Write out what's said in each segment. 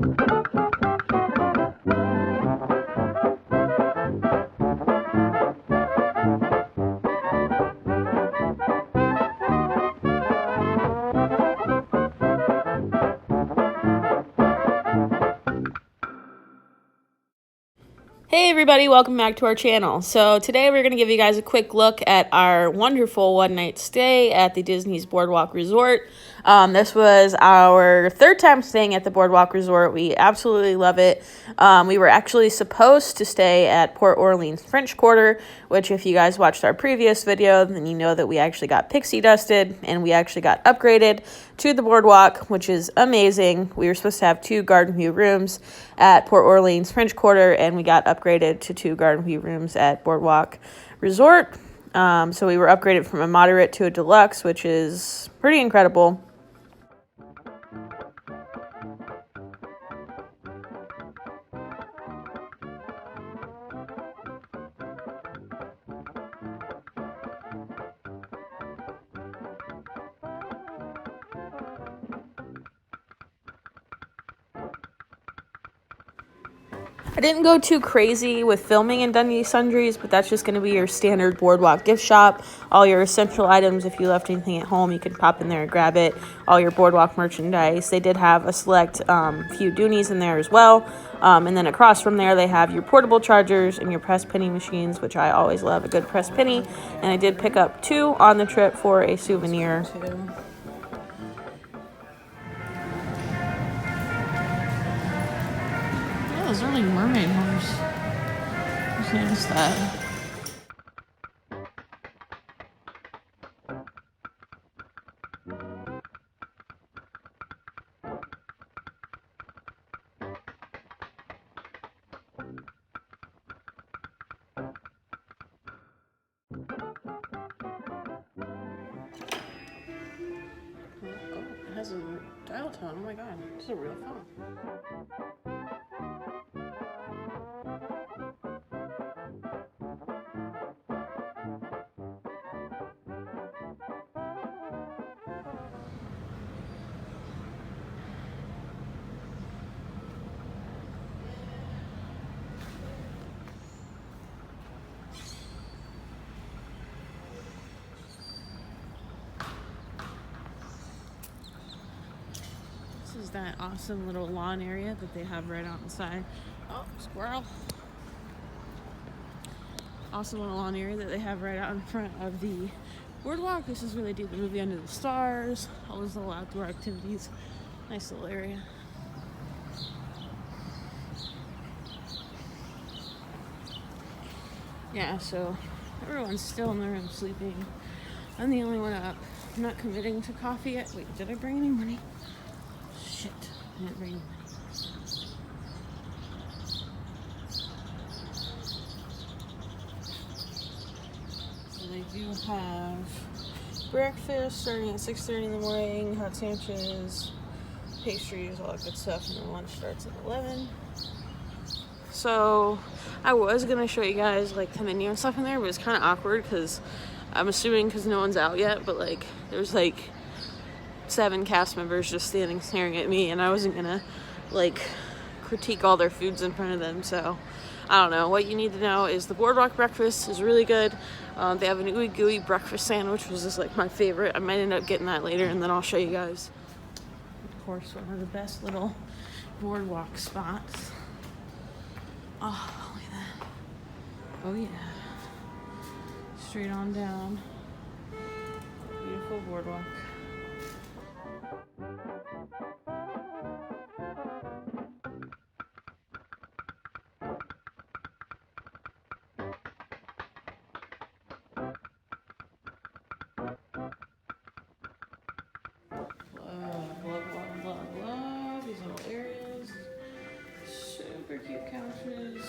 Hey everybody, welcome back to our channel. So today we're going to give you guys a quick look at our wonderful one-night stay at the Disney's Boardwalk Resort. This was our third time staying at the Boardwalk Resort. We absolutely love it. We were actually supposed to stay at Port Orleans French Quarter, which if you guys watched our previous video, then you know that we actually got pixie dusted and we actually got upgraded to the Boardwalk, which is amazing. We were supposed to have 2 garden view rooms at Port Orleans French Quarter, and we got upgraded to 2 garden view rooms at Boardwalk Resort. So we were upgraded from a moderate to a deluxe, which is pretty incredible. I didn't go too crazy with filming in Dundee Sundries, but that's just going to be your standard Boardwalk gift shop. All your essential items, if you left anything at home, you can pop in there and grab it. All your Boardwalk merchandise. They did have a select few Doonies in there as well. And then across from there, they have your portable chargers and your press penny machines, which I always love a good press penny. And I did pick up 2 on the trip for a souvenir. Those are like mermaid horns. Just noticed that. Oh, it has a dial tone. Oh my god, it's a real phone. This is that awesome little lawn area that they have right outside. Oh, squirrel. Awesome little lawn area that they have right out in front of the boardwalk. This is where they do the movie Under the Stars. All those little outdoor activities. Nice little area. Yeah, so everyone's still in their room sleeping. I'm the only one up. I'm not committing to coffee yet. Wait, did I bring any money? Shit, I didn't bring any money. So they do have breakfast starting at 6:30 in the morning, hot sandwiches, pastries, all that good stuff, and then lunch starts at 11. So I was gonna show you guys like the menu and stuff in there, but it's kind of awkward because I'm assuming because no one's out yet, but like there's like 7 cast members just standing staring at me, and I wasn't gonna like critique all their foods in front of them. So I don't know. What you need to know is the boardwalk breakfast is really good. They have an ooey gooey breakfast sandwich, which is like my favorite. I might end up getting that later, and then I'll show you guys. Of course, one of the best little boardwalk spots. Oh, look at that. Oh yeah. Straight on down. Beautiful boardwalk. Love these little areas. Super cute couches.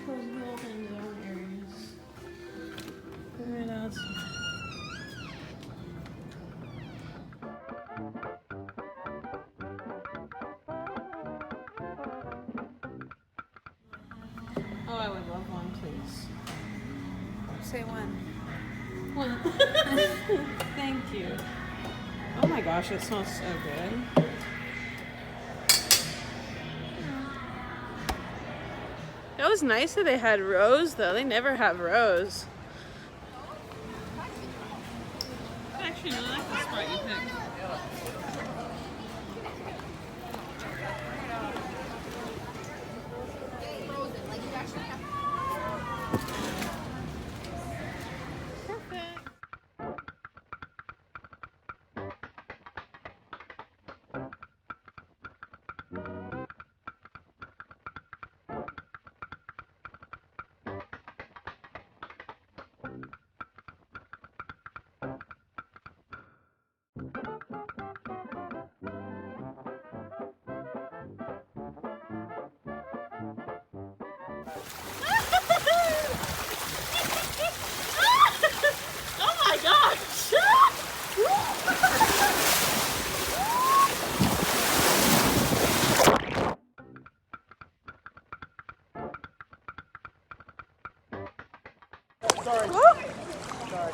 Cozy little end zone areas. Right outside. Oh, I would love one, please. Say one. One. Thank you. Oh my gosh, it smells so good. It was nice that they had rose, though. They never have rose. Actually, no, that's the spot you picked. Oh my gosh! Sorry. Sorry.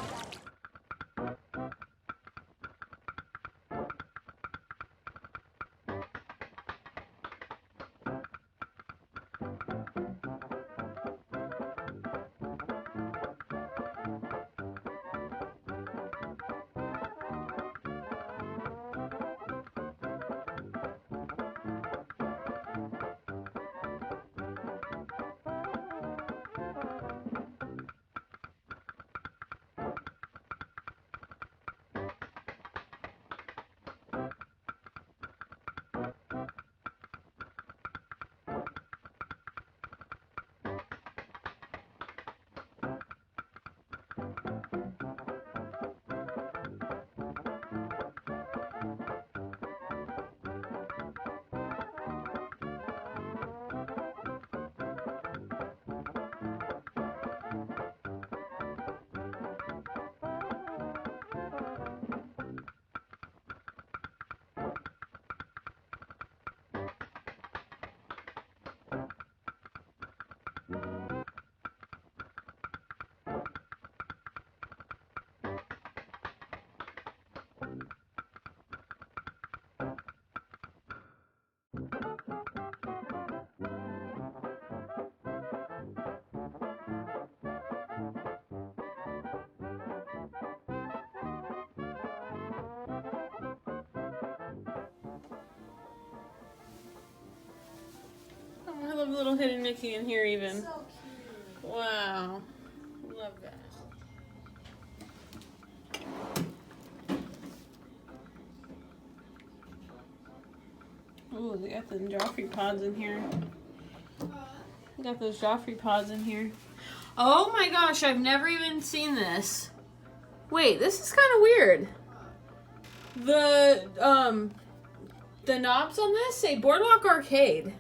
I love little hidden Mickey in here even. So cute. Wow. Love that. Ooh, they got the Joffrey pods in here. They got those Joffrey pods in here. Oh my gosh, I've never even seen this. Wait, this is kind of weird. The knobs on this say Boardwalk Arcade.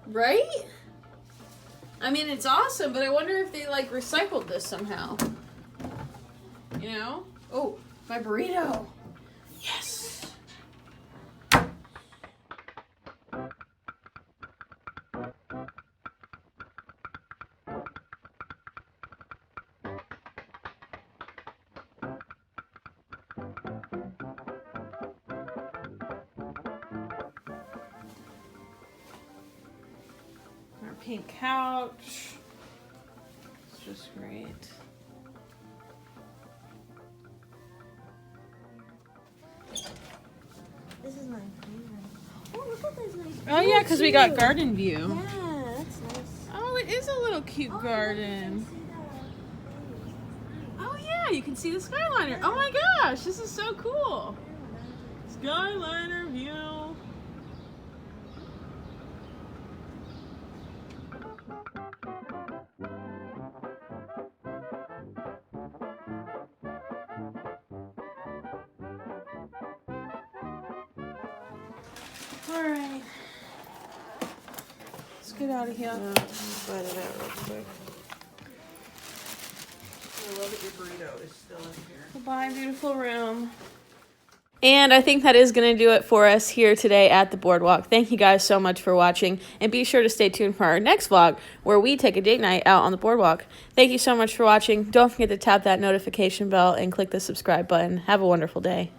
Right? I mean, it's awesome, but I wonder if they, like, recycled this somehow. You know? Oh, my burrito. Yes. Our pink couch. It's just great. This is my favorite. Oh, look at this nice. Oh, yeah, because we got garden view. Yeah, that's nice. Oh, it is a little cute garden. Oh, yeah, you can see the Skyliner. Oh, my gosh, this is so cool. Skyliner view. All right. Let's get out of here. Let it out real quick. I love that your burrito is still in here. Goodbye, beautiful room. And I think that is going to do it for us here today at the Boardwalk. Thank you guys so much for watching. And be sure to stay tuned for our next vlog where we take a date night out on the Boardwalk. Thank you so much for watching. Don't forget to tap that notification bell and click the subscribe button. Have a wonderful day.